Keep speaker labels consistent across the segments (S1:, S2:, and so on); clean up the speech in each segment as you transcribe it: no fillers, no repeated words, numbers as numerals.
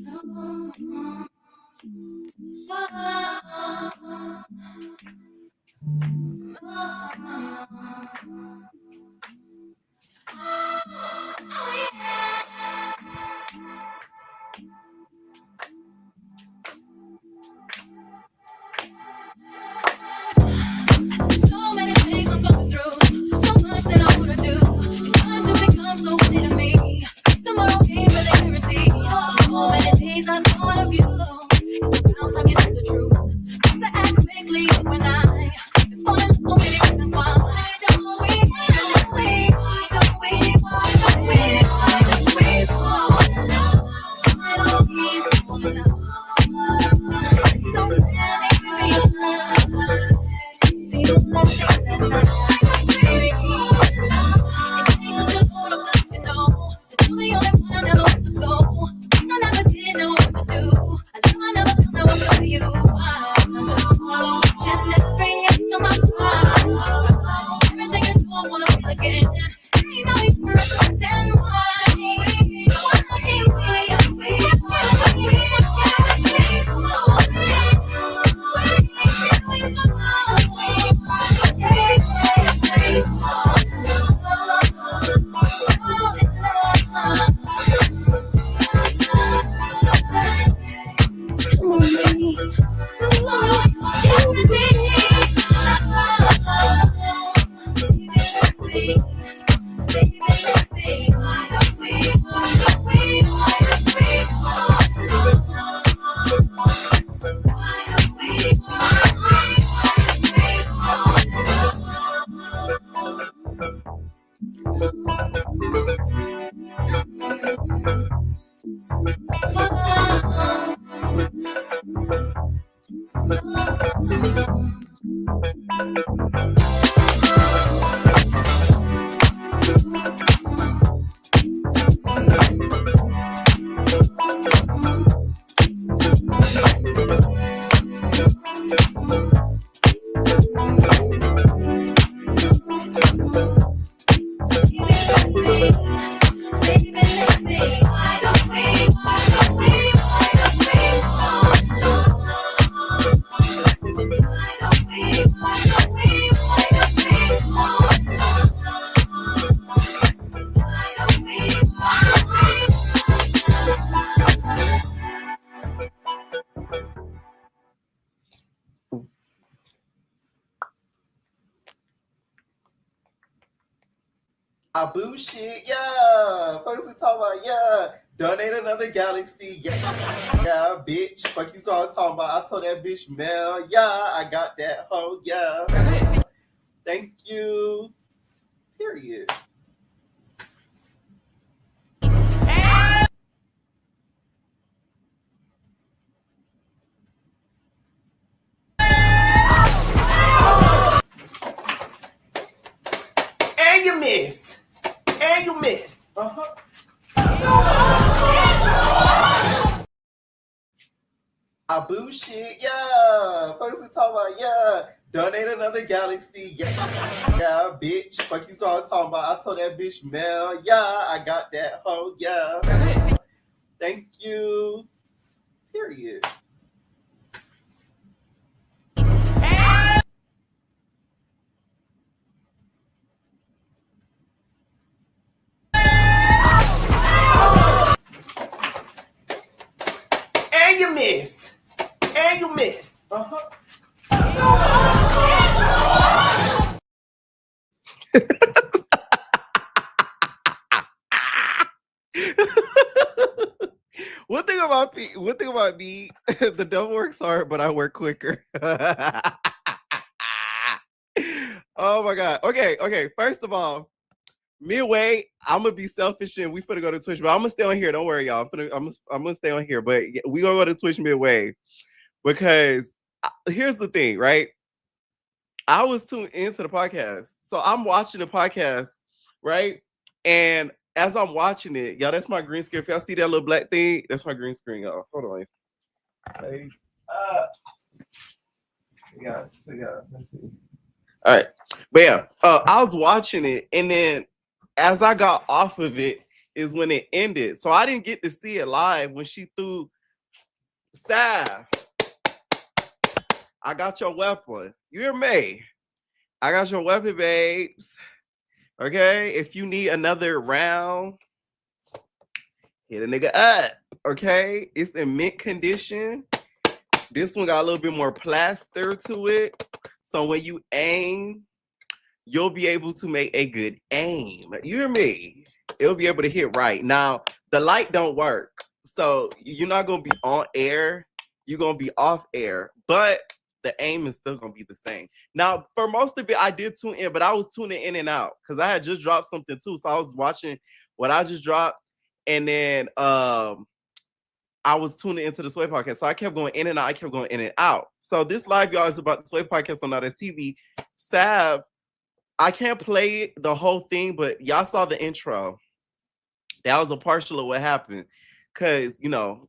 S1: So many things I'm going through, so much that I wanna do. It's hard to become so funny to me. Tomorrow ain't really guaranteed. So many days I thought of you. It's about time you see the truth. Got to act quickly when I been falling so many reasons why. Why don't we? Why don't we? Why don't we? Why don't we? Why don't we fall in love? Why don't we fall in love? So many reasons.
S2: Boo shit, yeah. Folks we talking about, yeah. Donate another galaxy, yeah. Yeah, bitch. Fuck you all talking about. I told that bitch Mel, yeah. I got that hoe, yeah. Thank you. Period. And you missed. And you missed. Boo shit, yeah. Folks we talking about, yeah. Donate another galaxy, yeah. Yeah, bitch. Fuck you all talking about. I told that bitch Mel, yeah. I got that hoe, yeah. Thank you. Period. And you missed. And you missed. One thing about me, the devil works hard, but I work quicker. Oh my God. Okay. First of all, midway, I'm gonna be selfish and we finna go to Twitch, but I'm gonna stay on here. Don't worry, y'all. I'm gonna stay on here, but we gonna go to Twitch midway because here's the thing, right? I was tuned into the podcast, so I'm watching the podcast, right? And as I'm watching it, y'all, that's my green screen. If y'all see that little black thing, that's my green screen, y'all. Hold on. Hey, yeah, let's see. All right, but yeah, I was watching it, and then as I got off of it, is when it ended. So I didn't get to see it live when she threw Sav. I got your weapon. You hear me? I got your weapon, babes. Okay. If you need another round, hit a nigga up. Okay. It's in mint condition. This one got a little bit more plaster to it. So when you aim, you'll be able to make a good aim. You hear me? It'll be able to hit right. Now, the light don't work. So you're not going to be on air. You're going to be off air. But the aim is still going to be the same. Now, for most of it, I did tune in, but I was tuning in and out because I had just dropped something too. So I was watching what I just dropped. And then I was tuning into the Sway podcast. So I kept going in and out. I kept going in and out. So this live, y'all, is about the Sway podcast on Now That's TV. Sav, I can't play the whole thing, but y'all saw the intro. That was a partial of what happened. Because, you know,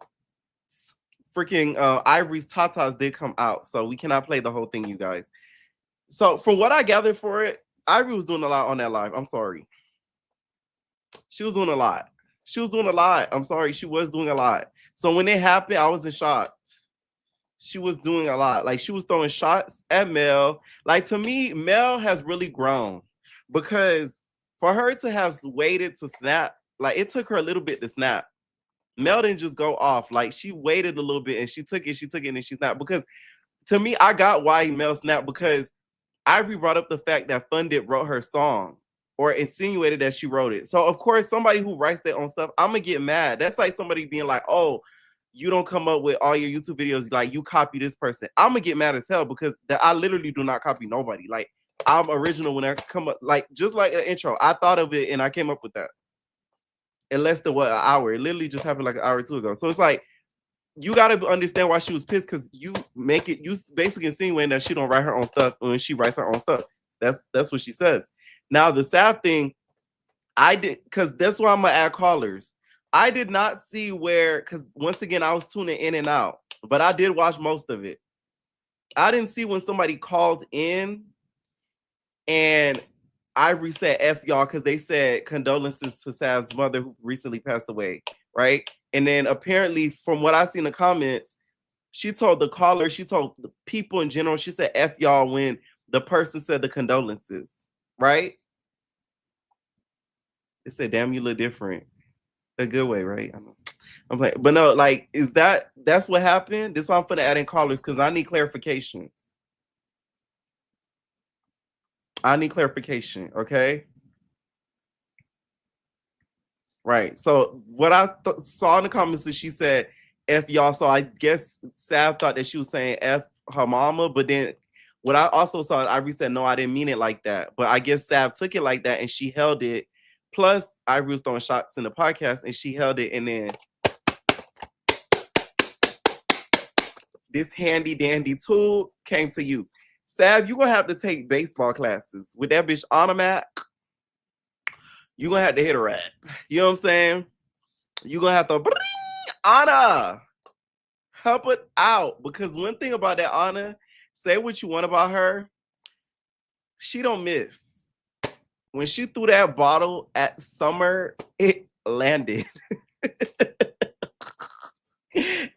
S2: freaking Ivory's Tatas did come out. So we cannot play the whole thing, you guys. So from what I gathered for it, Ivory was doing a lot on that live. I'm sorry. She was doing a lot. She was doing a lot. I'm sorry. She was doing a lot. So when it happened, I was in shock. She was doing a lot. Like she was throwing shots at Mel. Like to me, Mel has really grown because for her to have waited to snap, like it took her a little bit to snap. Mel didn't just go off. Like she waited a little bit and she took it, and she snapped. Because to me, I got why Mel snapped because Ivory brought up the fact that Fundit wrote her song or insinuated that she wrote it. So of course, somebody who writes their own stuff, I'm gonna get mad. That's like somebody being like, "Oh, you don't come up with all your YouTube videos like you copy this person." I'm gonna get mad as hell because I literally do not copy nobody. Like I'm original when I come up, like just like an intro. I thought of it and I came up with that in less than an hour. It literally just happened like an hour or two ago. So it's like you gotta understand why she was pissed because you basically insinuating that she don't write her own stuff when she writes her own stuff. That's what she says. Now the sad thing, I did because that's why I'm gonna add callers. I did not see where because once again I was tuning in and out, but I did watch most of it. I didn't see when somebody called in and Ivory said F y'all because they said condolences to Sav's mother who recently passed away, right? And then apparently, from what I see in the comments, she told the caller, she told the people in general, she said F y'all when the person said the condolences, right? It said, damn, you look different. A good way, right? I'm like, but no, like, that's what happened? This is why I'm finna add in callers because I need clarification. I need clarification, okay? Right. So what I saw in the comments is she said F y'all. So I guess Sav thought that she was saying F her mama, but then what I also saw, Ivory said, no, I didn't mean it like that. But I guess Sav took it like that and she held it. Plus, Ivory was throwing shots in the podcast and she held it. And then this handy dandy tool came to use. Sav, you're going to have to take baseball classes. With that bitch automat, you're going to have to hit her at. You know what I'm saying? You're going to have to, Anna, help it out. Because one thing about that Anna, say what you want about her, she don't miss. When she threw that bottle at Summer, it landed.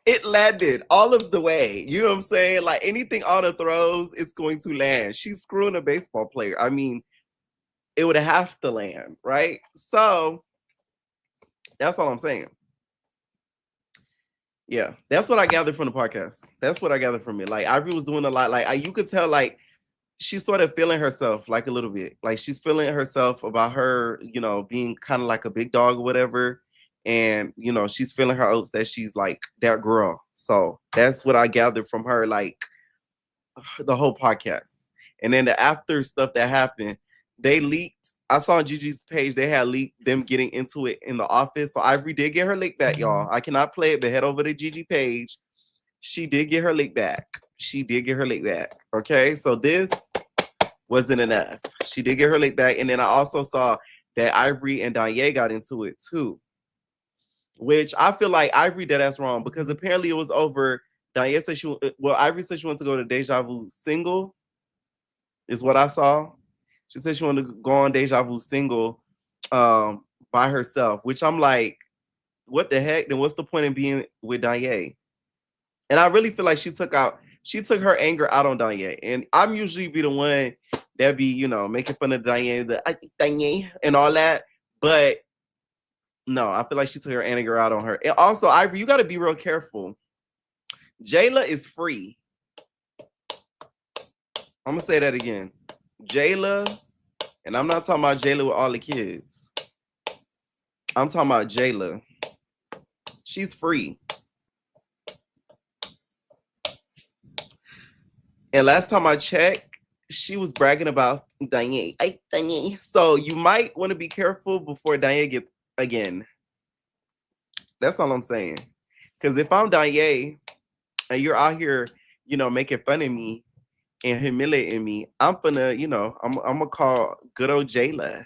S2: It landed all of the way. You know what I'm saying? Like anything Anna throws, it's going to land. She's screwing a baseball player. I mean, it would have to land, right? So that's all I'm saying. Yeah, that's what I gathered from the podcast. That's what I gathered from it. Like Ivory was doing a lot. Like you could tell, like she's sort of feeling herself, like a little bit. Like she's feeling herself about her, you know, being kind of like a big dog or whatever. And you know, she's feeling her oats that she's like that girl. So that's what I gathered from her, like the whole podcast. And then the after stuff that happened, they leaked. I saw on Gigi's page they had leaked them getting into it in the office. So Ivory did get her link back, y'all. I cannot play it, but head over to Gigi page. She did get her link back. She did get her link back. Okay, so this wasn't enough. She did get her link back, and then I also saw that Ivory and Danye got into it too, which I feel like Ivory did that's wrong because apparently it was over. Danye said Ivory said she wanted to go to Deja Vu single, is what I saw. She said she wanted to go on Deja Vu single, by herself, which I'm like, what the heck? Then what's the point in being with Danye? And I really feel like she took her anger out on Danye. And I'm usually be the one that be, making fun of Danye, Danye and all that. But no, I feel like she took her anger out on her. And also, Ivory, you got to be real careful. Jayla is free. I'm going to say that again. Jayla, and I'm not talking about Jayla with all the kids. I'm talking about Jayla. She's free. And last time I checked, she was bragging about Danye. Danye. So you might want to be careful before Danye gets again. That's all I'm saying. Because if I'm Danye and you're out here, making fun of me and humiliating me, I'm gonna, I'm gonna call good old Jayla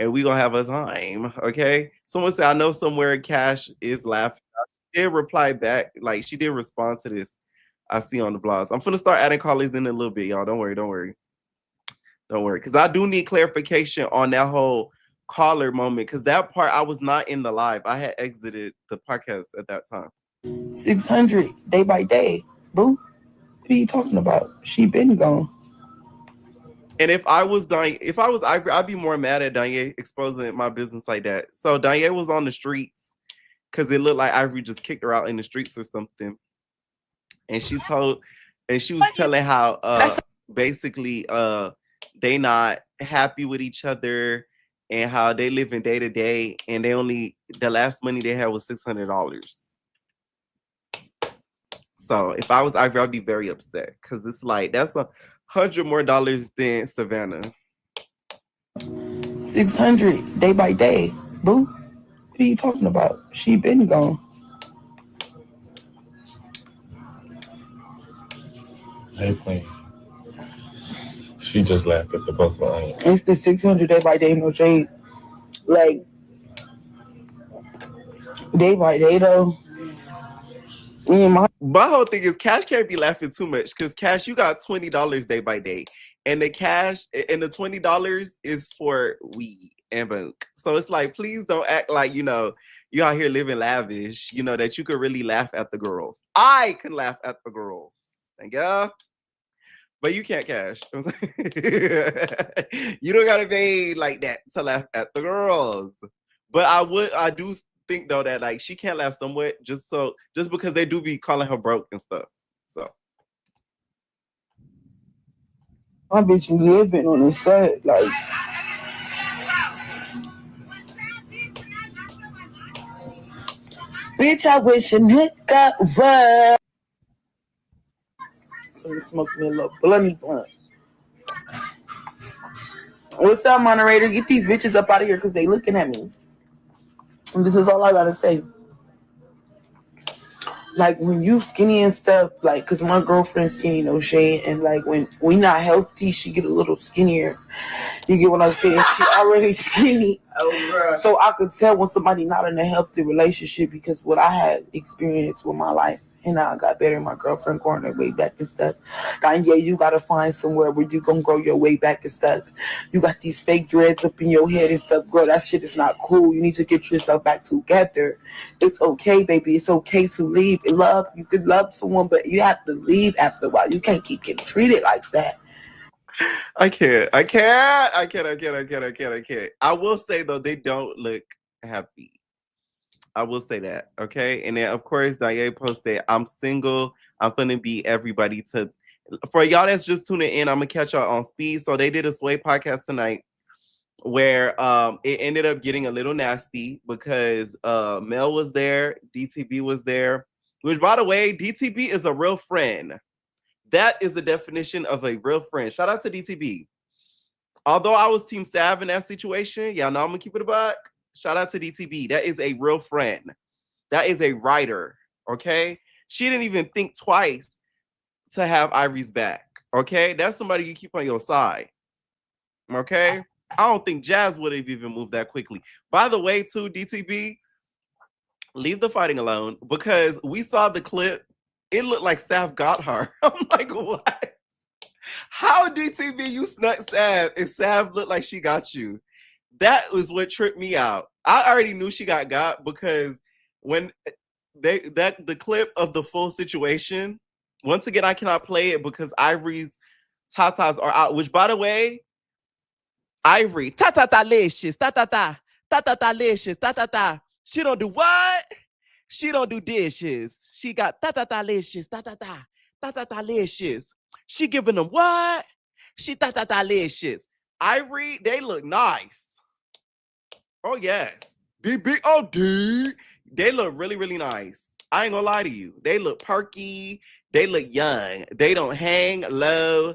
S2: and we gonna have a time. Okay. Someone said, I know somewhere Cash is laughing. She did reply back, like she did respond to this. I see on the blogs. I'm gonna start adding callers in a little bit, y'all. Don't worry. Because I do need clarification on that whole caller moment. Because that part I was not in the live. I had exited the podcast at that time.
S3: 600 day by day, boo. What are you talking about? She been gone.
S2: And if I was Ivory, I'd be more mad at Danye exposing my business like that. So Danye was on the streets because it looked like Ivory just kicked her out in the streets or something. And she was telling how basically they not happy with each other and how they live in day to day and the last money they had was $600. So if I was Ivory, I'd be very upset because it's like that's $100 more than Savannah.
S3: 600 day by day, boo. What are you talking about? She been gone.
S4: Hey, Queen. She just laughed at the both of them.
S3: It's the 600 day by day, no shade. Like, day by day, though.
S2: My whole thing is Cash can't be laughing too much because Cash, you got $20 day by day. And the $20 is for weed and bunk. So it's like, please don't act like, you out here living lavish, that you could really laugh at the girls. I can laugh at the girls. Thank you. But you can't, Cash. You don't gotta be like that to laugh at the girls. But I do think though that like she can't laugh somewhat just because they do be calling her broke and stuff. So
S3: my bitch living on the set, like bitch, I wish a nigga was. I'm smoking a little blunt. What's up, moderator? Get these bitches up out of here because they looking at me. And this is all I gotta say. Like, when you skinny and stuff, like, because my girlfriend's skinny, no shade, and, like, when we not healthy, she get a little skinnier. You get what I'm saying? She already skinny. Oh, so I could tell when somebody not in a healthy relationship because what I had experienced with my life. And I got better in my girlfriend going her way back and stuff. And yeah, you gotta find somewhere where you gonna grow your way back and stuff. You got these fake dreads up in your head and stuff. Girl, that shit is not cool. You need to get yourself back together. It's okay, baby. It's okay to leave. Love, you could love someone, but you have to leave after a while. You can't keep getting treated like that.
S2: I can't. I will say though, they don't look happy. I will say that, okay? And then, of course, Danye posted, I'm single. I'm going to be everybody to... For y'all that's just tuning in, I'm going to catch y'all on speed. So they did a Sway podcast tonight where it ended up getting a little nasty because Mel was there, DTB was there, which, by the way, DTB is a real friend. That is the definition of a real friend. Shout out to DTB. Although I was Team Sav in that situation, y'all know I'm going to keep it a buck. Shout out to DTB. That is a real friend. That is a writer. Okay. She didn't even think twice to have Ivory's back. Okay. That's somebody you keep on your side. Okay. I don't think Jazz would have even moved that quickly. By the way, too, DTB, leave the fighting alone because we saw the clip. It looked like Sav got her. I'm like, what? How DTB you snuck Sav and Sav looked like she got you? That was what tripped me out. I already knew she got because when the clip of the full situation, once again, I cannot play it because Ivory's tatas are out. Which, by the way, Ivory, licious, licious, She don't do what? She don't do dishes. She got licious, licious. She giving them what? She licious. Ivory, they look nice. Oh yes, BBOD. They look really, really nice. I ain't gonna lie to you. They look perky. They look young. They don't hang low.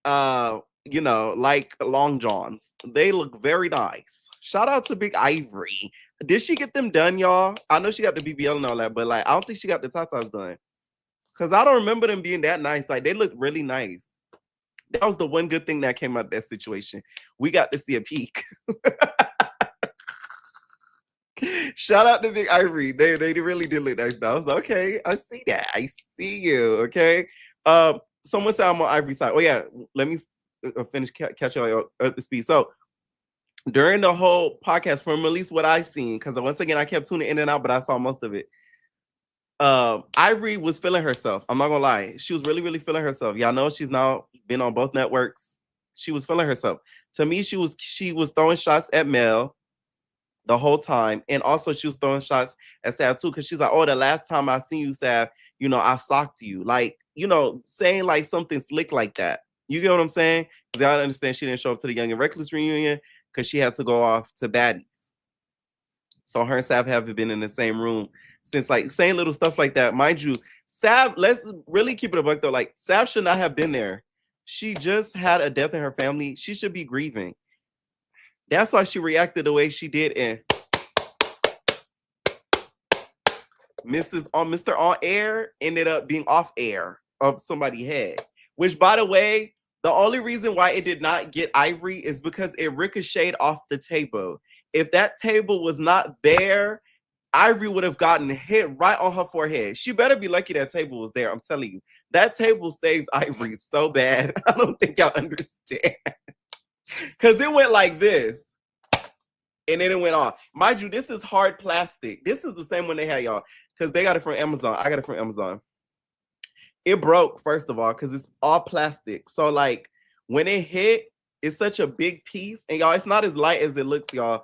S2: Like long johns. They look very nice. Shout out to Big Ivory. Did she get them done, y'all? I know she got the BBL and all that, but like I don't think she got the tatas done. Cause I don't remember them being that nice. Like they look really nice. That was the one good thing that came out of that situation. We got to see a peek. Shout out to Big Ivory. They really did look nice. I was like, okay, I see that. I see you. Okay. Someone said I'm on Ivory's side. Oh yeah, let me finish catch y'all up to speed. So during the whole podcast, from at least what I seen, because once again I kept tuning in and out, but I saw most of it. Ivory was feeling herself. I'm not gonna lie. She was really, really feeling herself. Y'all know she's now been on both networks. She was feeling herself. To me, she was throwing shots at Mel the whole time. And also she was throwing shots at Sav too. Cause she's like, oh, the last time I seen you, Sav, I socked you. Like, saying like something slick like that. You get what I'm saying? Because I understand she didn't show up to the Young and Reckless reunion because she had to go off to Baddies. So her and Sav haven't been in the same room since, like, saying little stuff like that. Mind you, Sav, let's really keep it a buck though. Like, Sav should not have been there. She just had a death in her family. She should be grieving. That's why she reacted the way she did. And Mr. On Air ended up being off air of somebody's head. Which, by the way, the only reason why it did not get Ivory is because it ricocheted off the table. If that table was not there, Ivory would have gotten hit right on her forehead. She better be lucky that table was there. I'm telling you. That table saved Ivory so bad. I don't think y'all understand. Because it went like this. And then it went off. Mind you, this is hard plastic. This is the same one they had, y'all. Because they got it from Amazon. I got it from Amazon. It broke, first of all, because it's all plastic. So, like, when it hit, it's such a big piece. And, y'all, it's not as light as it looks, y'all.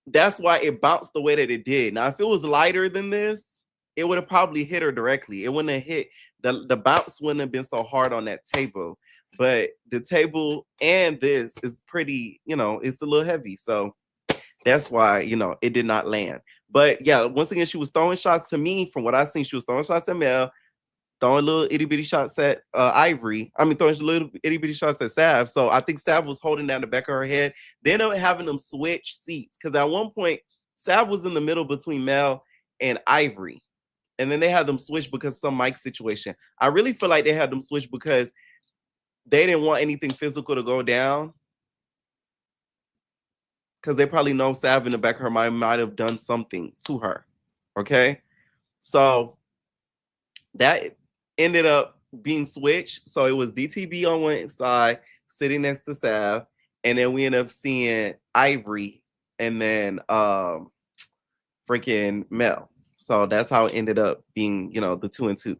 S2: That's why it bounced the way that it did. Now, if it was lighter than this, it would have probably hit her directly. It wouldn't have hit. The bounce wouldn't have been so hard on that table. But the table and this is pretty, it's a little heavy. So that's why, it did not land. But, yeah, once again, she was throwing shots to me. From what I seen, she was throwing shots at Mel, throwing little itty-bitty shots at Ivory. Throwing little itty-bitty shots at Sav. So I think Sav was holding down the back of her head. Then they were having them switch seats. Because at one point, Sav was in the middle between Mel and Ivory. And then they had them switch because of some mic situation. I really feel like they had them switch because they didn't want anything physical to go down. Because they probably know Sav in the back of her mind might have done something to her. Okay? So that ended up being switched. So it was DTB on one side, sitting next to Sav. And then we ended up seeing Ivory and then freaking Mel. So that's how it ended up being, the 2 and 2. It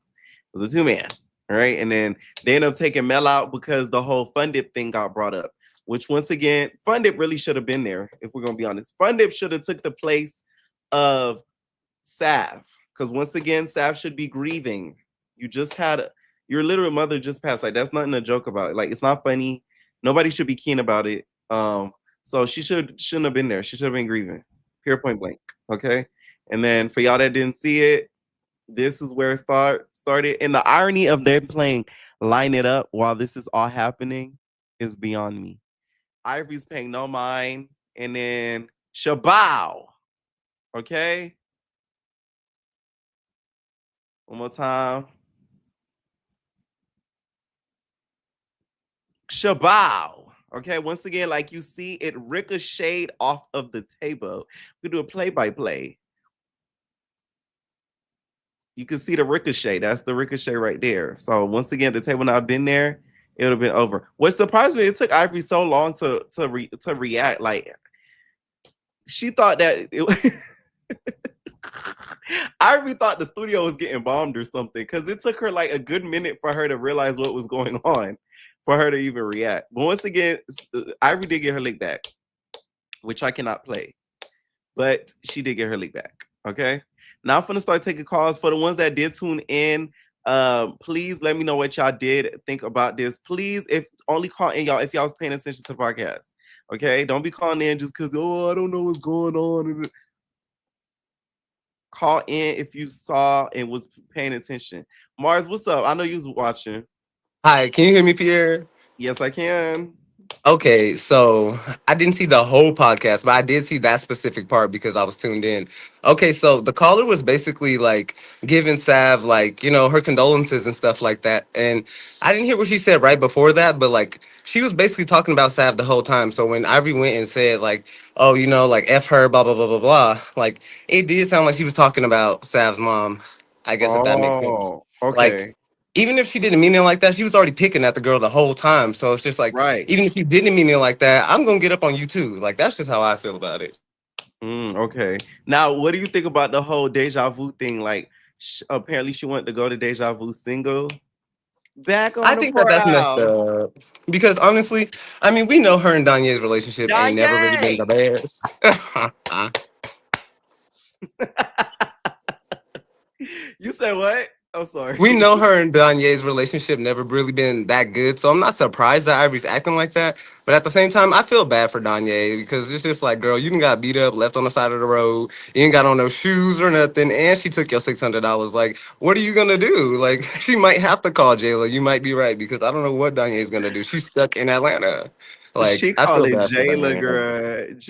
S2: was a 2-man. All right. And then they ended up taking Mel out because the whole Fun Dip thing got brought up. Which, once again, Fun Dip really should have been there, if we're going to be honest. Fun Dip should have took the place of Sav. Because, once again, Sav should be grieving. You just had your literal mother just passed. Like, that's nothing to joke about. Like, it's not funny. Nobody should be keen about it. So she shouldn't have been there. She should have been grieving. Pure point blank. Okay? And then, for y'all that didn't see it, this is where it started. And the irony of them playing Line It Up while this is all happening is beyond me. Ivory's paying no mind, and then Shabao. Okay? One more time. Shabao. Okay, once again, like you see, it ricocheted off of the table. We do a play-by-play. You can see the ricochet. That's the ricochet right there. So once again, the table not been there, it would have been over. What surprised me, it took Ivory so long to react. Like, she thought that Ivory thought the studio was getting bombed or something because it took her like a good minute for her to realize what was going on, for her to even react. But once again, Ivory did get her lick back, which I cannot play, but she did get her lick back. Okay, now I'm gonna start taking calls for the ones that did tune in. Please let me know what y'all did think about this. Please, if only call in y'all if y'all was paying attention to the podcast. Okay, don't be calling in just because I don't know what's going on. Call in if you saw and was paying attention. Mars, what's up? I know you was watching.
S5: Hi, can you hear me, Pierre?
S2: Yes, I can.
S5: Okay, so I didn't see the whole podcast, but I did see that specific part because I was tuned in. Okay, so the caller was basically like giving Sav like, her condolences and stuff like that. And I didn't hear what she said right before that, but like she was basically talking about Sav the whole time. So when Ivory went and said like, oh, like F her, blah, blah, blah, blah, blah, like it did sound like she was talking about Sav's mom, I guess if that makes sense.
S2: Oh,
S5: Like
S2: okay.
S5: even if she didn't mean it like that, she was already picking at the girl the whole time. So it's just like,
S2: Right.
S5: even if you didn't mean it like that, I'm gonna get up on you too. Like that's just how I feel about it.
S2: Okay. Now, what do you think about the whole deja vu thing? Like, apparently she wanted to go to deja vu single. Back
S5: I
S2: on the
S5: think that that's messed
S2: prowl.
S5: up because honestly, I mean, we know her and Danye's relationship ain't never really been the
S2: Kanye.
S5: best.
S2: You said what? I'm sorry.
S5: We know her and Danye's relationship never really been that good, so I'm not surprised that Ivory's acting like that. But at the same time, I feel bad for Danye because it's just like, girl, you done got beat up, left on the side of the road. You ain't got on no shoes or nothing, and she took your $600. Like, what are you gonna do? Like, she might have to call Jayla. You might be right because I don't know what Danye's gonna do. She's stuck in Atlanta.
S2: She
S5: Like, I
S2: called
S5: feel
S2: it
S5: bad for
S2: Jayla,
S5: Danye.
S2: girl.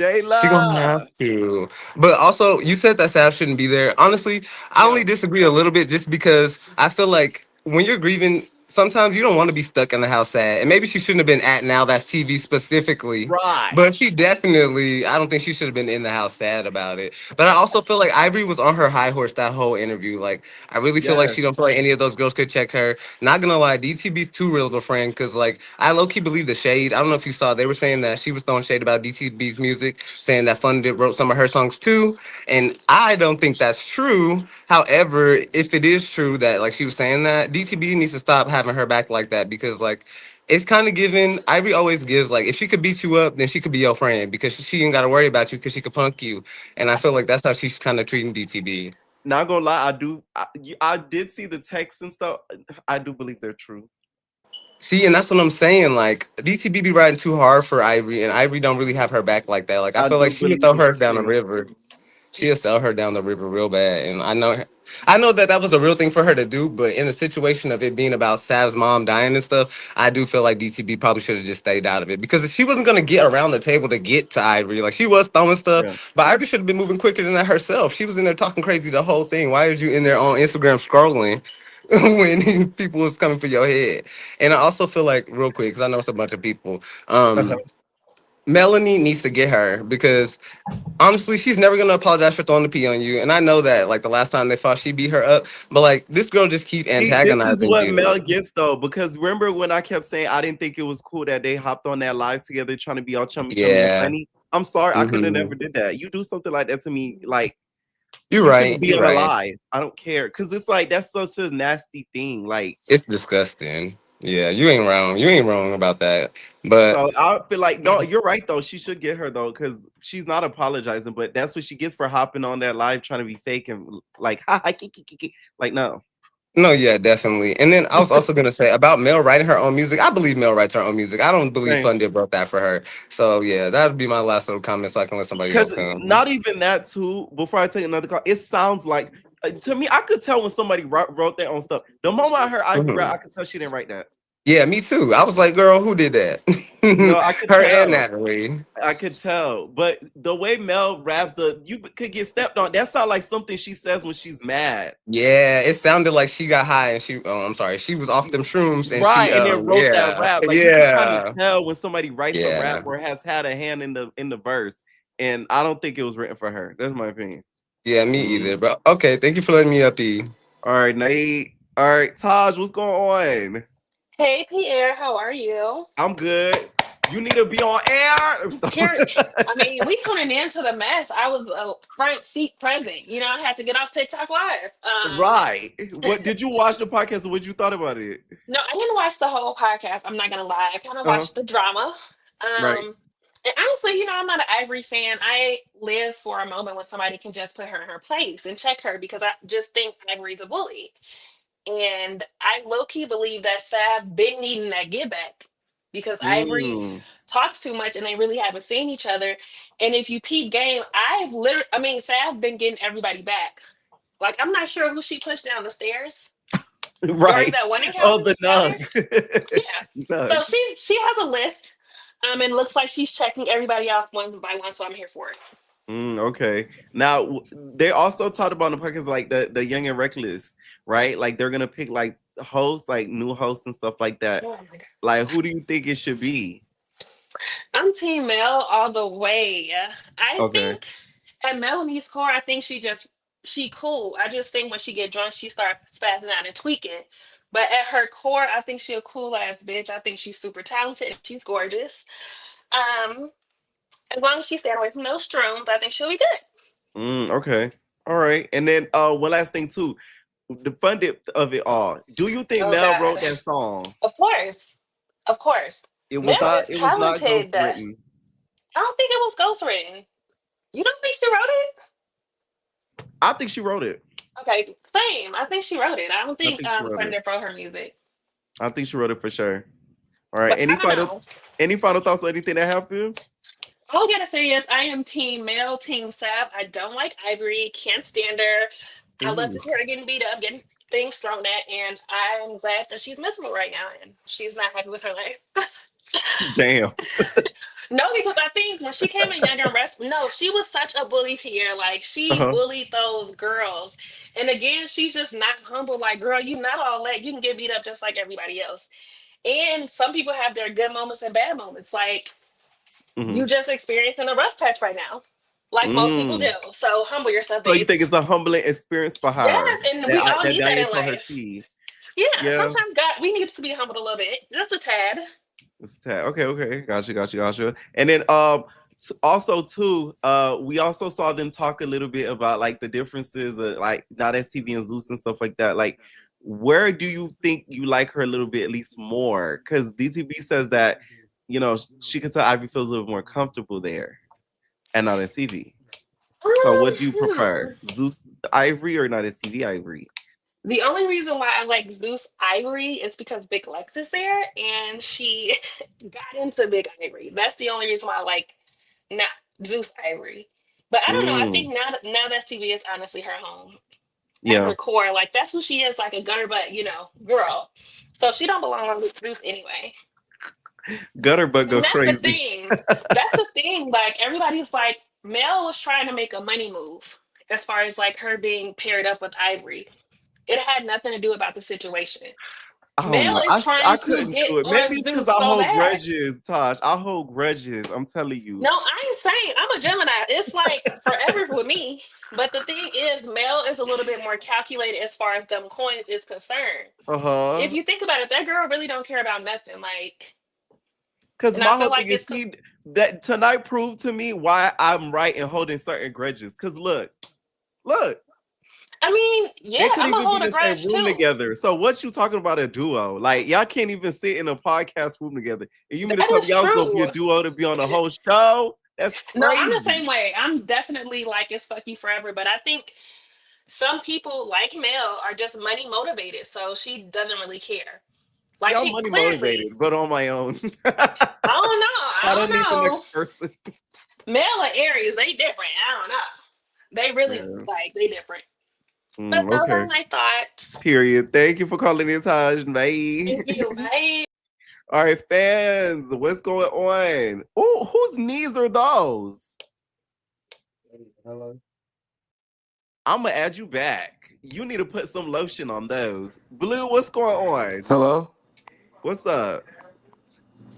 S5: She gonna
S2: Jayla.
S5: have to. But also, you said that Sav shouldn't be there. Honestly, I
S2: Yeah.
S5: only disagree a little bit just because I feel like when you're grieving, sometimes you don't want to be stuck in the house sad. And maybe she shouldn't have been at Now That's TV specifically.
S2: Right.
S5: But she definitely, I don't think she should have been in the house sad about it. But I also feel like Ivory was on her high horse that whole interview. Like, I really feel like
S2: Yes.
S5: she don't feel like any of those girls could check her. Not gonna lie, DTB's too real of a friend because, like, I low key believe the shade. I don't know if you saw, they were saying that she was throwing shade about DTB's music, saying that Fun did wrote some of her songs too. And I don't think that's true. However, if it is true that, like, she was saying that, DTB needs to stop having her back like that because, like, it's kind of given. Ivory always gives like if she could beat you up, then she could be your friend because she ain't got to worry about you because she could punk you. And I feel like that's how she's kind of treating DTB.
S2: Not gonna lie, I did see the texts and stuff. I do believe they're true.
S5: See, and that's what I'm saying. Like DTB be riding too hard for Ivory, and Ivory don't really have her back like that. Like I
S2: I
S5: feel like
S2: do
S5: she would
S2: believe
S5: throw
S2: what
S5: her
S2: you're
S5: down the
S2: saying.
S5: river. She'll sell her down the river real bad, and I know that that was a real thing for her to do. But in the situation of it being about Sav's mom dying and stuff, I do feel like DTB probably should have just stayed out of it because she wasn't gonna get around the table to get to Ivory. Like she was throwing
S2: Yeah.
S5: stuff, but Ivory should have been moving quicker than that herself. She was in there talking crazy the whole thing. Why are you in there on Instagram scrolling? When people was coming for your head, and I also feel like real quick because I know it's a bunch of people.
S2: Uh-huh.
S5: Melanie needs to get her because honestly, she's never gonna apologize for throwing the pee on you. And I know that like the last time they fought, she beat her up. But like this girl just keep
S2: See, this is
S5: antagonizing
S2: what Mel
S5: you.
S2: gets though, because remember when I kept saying I didn't think it was cool that they hopped on that live together trying to be all chummy and
S5: Yeah.
S2: funny. I'm sorry, I could have
S5: Hmm.
S2: never did that. You do something like that to me, like
S5: You're
S2: you can
S5: right.
S2: be
S5: You're
S2: on a
S5: right.
S2: live. I don't care, cause it's like that's such a nasty thing. Like,
S5: It's disgusting. Yeah, you ain't wrong. You ain't wrong about that. But
S2: so I feel like no, you're right though. She should get her though, cause she's not apologizing, but that's what she gets for hopping on that live trying to be fake and like, ha ha, like no.
S5: no, yeah, definitely. And then I was also gonna say about Mel writing her own music. I believe Mel writes her own music. I don't believe
S2: Same.
S5: Fun did wrote that for her. So yeah, that would be my last little comment so I can let somebody else
S2: Because
S5: come.
S2: not even that too. Before I take another call, it sounds like to me. I could tell when somebody wrote their own stuff. The moment I heard Ivory rap,
S5: Mhm.
S2: I could tell she didn't write that.
S5: Yeah, me too. I was like, girl, who did that?
S2: No, I could
S5: Her and
S2: tell.
S5: Natalie.
S2: I could tell. But the way Mel raps, you could get stepped on. That sounds like something she says when she's mad.
S5: Yeah, it sounded like she got high and she oh I'm sorry, she was off them shrooms and
S2: Right,
S5: she
S2: and then wrote that
S5: yeah,
S2: rap. Like you can kind of
S5: yeah,
S2: tell when somebody writes a rap
S5: yeah.
S2: or has had a hand in the verse. And I don't think it was written for her. That's my opinion.
S5: Yeah, me
S2: Mm.
S5: either. But okay, thank you for letting me up, E.
S2: All right, Nate. All right, Taj, what's going on?
S6: Hey Pierre, how are you?
S2: I'm good. You need to be on air.
S6: Here, I mean, we tuning into the mess. I was a front seat present. You know, I had to get off TikTok live.
S2: Right. What did you watch the podcast? What you thought about it?
S6: No, I didn't watch the whole podcast. I'm not gonna lie. I kind of
S2: Uh-huh.
S6: watched the drama.
S2: Right.
S6: And honestly, you know, I'm not an Ivory fan. I live for a moment when somebody can just put her in her place and check her because I just think Ivory's a bully. And I low key believe that Sav been needing that get back because Ivory
S2: Mm.
S6: talks too much and they really haven't seen each other. And if you peep game, I mean, Sav been getting everybody back. Like, I'm not sure who she pushed down the stairs during
S2: Right.
S6: that one
S2: Oh,
S6: encounter
S2: the
S6: together.
S2: nug.
S6: Yeah. So
S2: Nug.
S6: she has a list. And looks like she's checking everybody off one by one, so I'm here for it.
S2: Okay. Now they also talked about in the podcast like the Young and Reckless, right? Like they're gonna pick like hosts, like new hosts and stuff like that.
S6: Oh my god.
S2: Like, who do you think it should be?
S6: I'm Team Mel all the way. I
S2: Okay.
S6: think at Melanie's core, I think she cool. I just think when she get drunk, she start spazzing out and tweaking. But at her core, I think she a cool ass bitch. I think she's super talented and she's gorgeous. Um, as long as she stay away from those shrooms, I think she'll be good.
S2: Okay. All right. And then one last thing too. The fun dip of it all. Do you think
S6: Oh
S2: Mel
S6: God.
S2: wrote that song?
S6: Of course. Of course.
S2: It was
S6: Mel
S2: not
S6: is
S2: it was not
S6: talented.
S2: ghostwritten.
S6: I don't think it was ghostwritten. You don't think she wrote it?
S2: I think she wrote it.
S6: Okay, same. I think she wrote it. I don't
S2: I
S6: think
S2: think she wrote it.
S6: Thunder wrote her music.
S2: I think she wrote it for sure. All right.
S6: But I don't know.
S2: Any final thoughts on anything that happened?
S6: All I gotta say is I am Team Mel, Team Sav. I don't like Ivory. Can't stand her. I love to
S2: Ooh.
S6: see her getting beat up, getting things thrown at, and I'm glad that she's miserable right now and she's not happy with her life.
S2: Damn.
S6: No, because I think when she came in Younger and no, she was such a bully here. Like she
S2: Uh-huh.
S6: bullied those girls. And again, she's just not humble. Like, girl, you not all that. You can get beat up just like everybody else. And some people have their good moments and bad moments. Like you just experiencing a rough patch right now. Like most people do. So humble yourself,
S2: So you think
S6: babes.
S2: it's a humbling experience for her?
S6: Yes, and we all need that
S2: Diane
S6: in
S2: told her
S6: life.
S2: tea.
S6: Yeah, sometimes God, we need to be humbled a little bit, just a tad.
S2: It's a tad. Okay. Gotcha. And then also too, we also saw them talk a little bit about like the differences of like not STV and Zeus and stuff like that. Like, where do you think you like her a little bit at least more? Because DTB says that, you know, she can tell Ivy feels a little more comfortable there and not STV. So what do you prefer? Zeus Ivory or not STV Ivory?
S6: The only reason why I like Zeus Ivory is because Big Lex is there and she got into Big Ivory. That's the only reason why I like not Zeus Ivory. But I don't know. I think now that TV is honestly her home. At her core, like that's who she is, like a gutter butt, you know, girl. So she don't belong on Zeus anyway.
S2: Gutter butt go
S6: And that's
S2: crazy.
S6: the thing. That's the thing. Like everybody's like, Mel was trying to make a money move as far as like her being paired up with Ivory. It had nothing to do about the situation.
S2: I don't
S6: Mel
S2: know.
S6: is trying
S2: I
S6: to
S2: couldn't
S6: get
S2: do it.
S6: on
S2: Maybe it's because
S6: Zeus
S2: I
S6: so
S2: hold
S6: bad.
S2: grudges, Tosh. I hold grudges. I'm telling you.
S6: No, I ain't saying I'm a Gemini. It's like forever with me. But the thing is, Mel is a little bit more calculated as far as them coins is concerned. If you think about it, that girl really don't care about nothing. Like,
S2: because
S6: and
S2: my
S6: I feel
S2: whole
S6: like
S2: thing is
S6: it's
S2: that tonight proved to me why I'm right in holding certain grudges. Because look.
S6: I mean,
S2: They
S6: yeah,
S2: could
S6: I'm gonna
S2: even
S6: hold
S2: be
S6: a
S2: in the same
S6: grudge
S2: room
S6: too.
S2: together. So what you talking about a duo? Like y'all can't even sit in a podcast room together. And you mean to
S6: That
S2: tell
S6: is
S2: me y'all was gonna be a
S6: true.
S2: duo to be on the whole show? That's
S6: No, I'm the
S2: crazy.
S6: same way. I'm definitely like it's fuck you forever. But I think some people like Mel are just money motivated, so she doesn't really care.
S2: See,
S6: Like
S2: I'm
S6: she
S2: money
S6: clearly,
S2: motivated, but on my own.
S6: I don't know.
S2: I don't need the next person.
S6: Mel and Aries, they different. I don't know. They really like they different. But those are
S2: Okay.
S6: my thoughts.
S2: Period. Thank you for calling in, Taj. Bye.
S6: Thank you. Bye.
S2: All right, fans, what's going on? Oh, whose knees are those?
S5: Hello.
S2: I'm gonna add you back. You need to put some lotion on those. Blue, what's going on?
S7: Hello?
S2: What's up?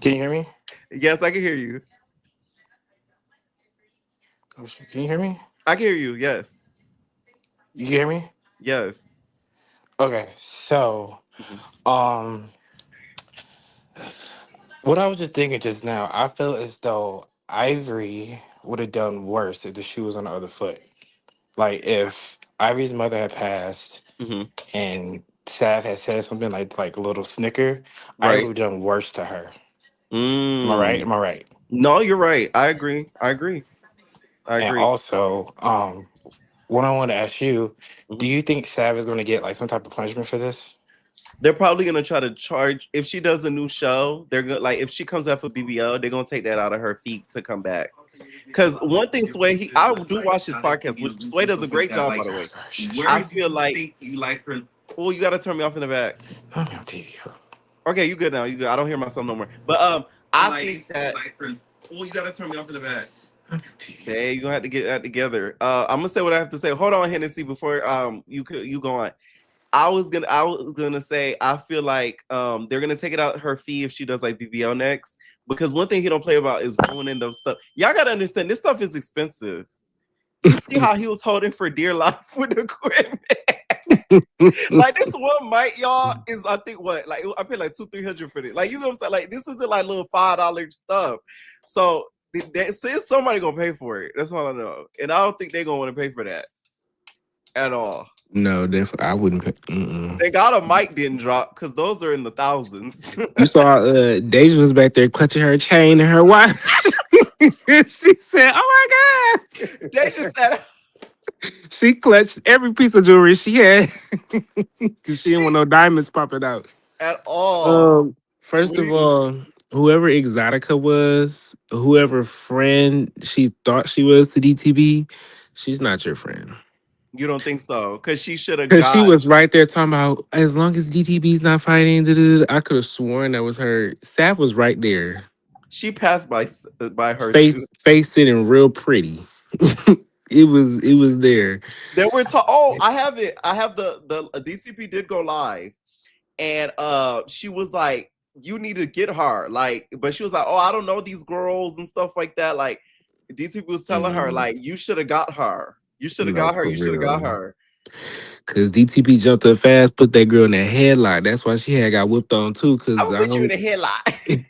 S7: Can you hear me?
S2: Yes, I can hear you.
S7: Oh, shit, can you hear me?
S2: I can hear you. Yes.
S7: You can hear me?
S2: Yes.
S7: Okay, so, um, What I was just thinking just now, I feel as though Ivory would have done worse if the shoe was on the other foot. Like if Ivory's mother had passed
S2: Hmm.
S7: and Sav had said something like a little snicker, Ivory
S2: Right.
S7: would have done worse to her. Am I right?
S2: Mm.
S7: Am I right?
S2: No, you're right. I agree. I agree. I
S7: And
S2: agree.
S7: also, what I want to ask you, do
S2: Mhm.
S7: you think Sav is going to get like some type of punishment for this?
S2: They're probably gonna try to charge if she does a new show. They're gonna like if she comes out for BBL, they're gonna take that out of her feet to come back. Because one thing Sway, I do watch his podcast, which Sway does a great job, by the way.
S7: Oh, shit,
S2: I
S7: shit.
S2: feel like, oh, you gotta turn me off in the back.
S7: Let me on TV.
S2: Okay, you good now. You good. I don't hear myself no more. But I think that. Oh, you gotta turn me off in the back.
S7: Let me on TV.
S2: Hey, you gonna have to get that together. I'm gonna say what I have to say. Hold on, Hennessy, before you go on. I was gonna say I feel like they're gonna take it out her fee if she does like BBL next, because one thing he don't play about is ruining those stuff. Y'all gotta understand this stuff is expensive. You see how he was holding for dear life with the equipment. Like this one mic, y'all, is I think what like I paid like 200-300 for it. Like you know what I'm saying? Like this isn't like little $5 stuff. So since somebody gonna pay for it, that's all I know. And I don't think they're gonna want to pay for that at all.
S8: No, definitely, I wouldn't. Mm-mm.
S2: They got a mic didn't drop because those are in the thousands.
S8: You saw Deja was back there clutching her chain and her watch. She said, "Oh my god!"
S2: They just said
S8: She clutched every piece of jewelry she had because she didn't want
S2: she
S8: no diamonds popping out.
S2: at all.
S8: First of all, whoever Exotica was, whoever friend she thought she was to DTB, she's not your friend.
S2: You don't think so? Because she should have
S8: Cause she
S2: got.
S8: was right there talking about as long as DTB's not fighting, da, da, da. I could have sworn that was her. Sav was right there,
S2: She passed by her too.
S8: face sitting real pretty. it was there.
S2: They were talking. Oh, I have it. I have the DTP did go live, and she was like, "You need to get her." Like, but she was like, "Oh, I don't know these girls and stuff like that." Like, DTP was telling her,
S8: Mm,
S2: like, "You should have got her. You should have
S8: no,
S2: got her.
S8: for
S2: You should have got
S8: real.
S2: her."
S8: Cause DTP jumped up fast, put that girl in that headlock. That's why she had got whipped on too.
S2: I'm
S8: Cause
S2: gonna
S8: I
S2: put you in
S8: don't.
S2: a headlock.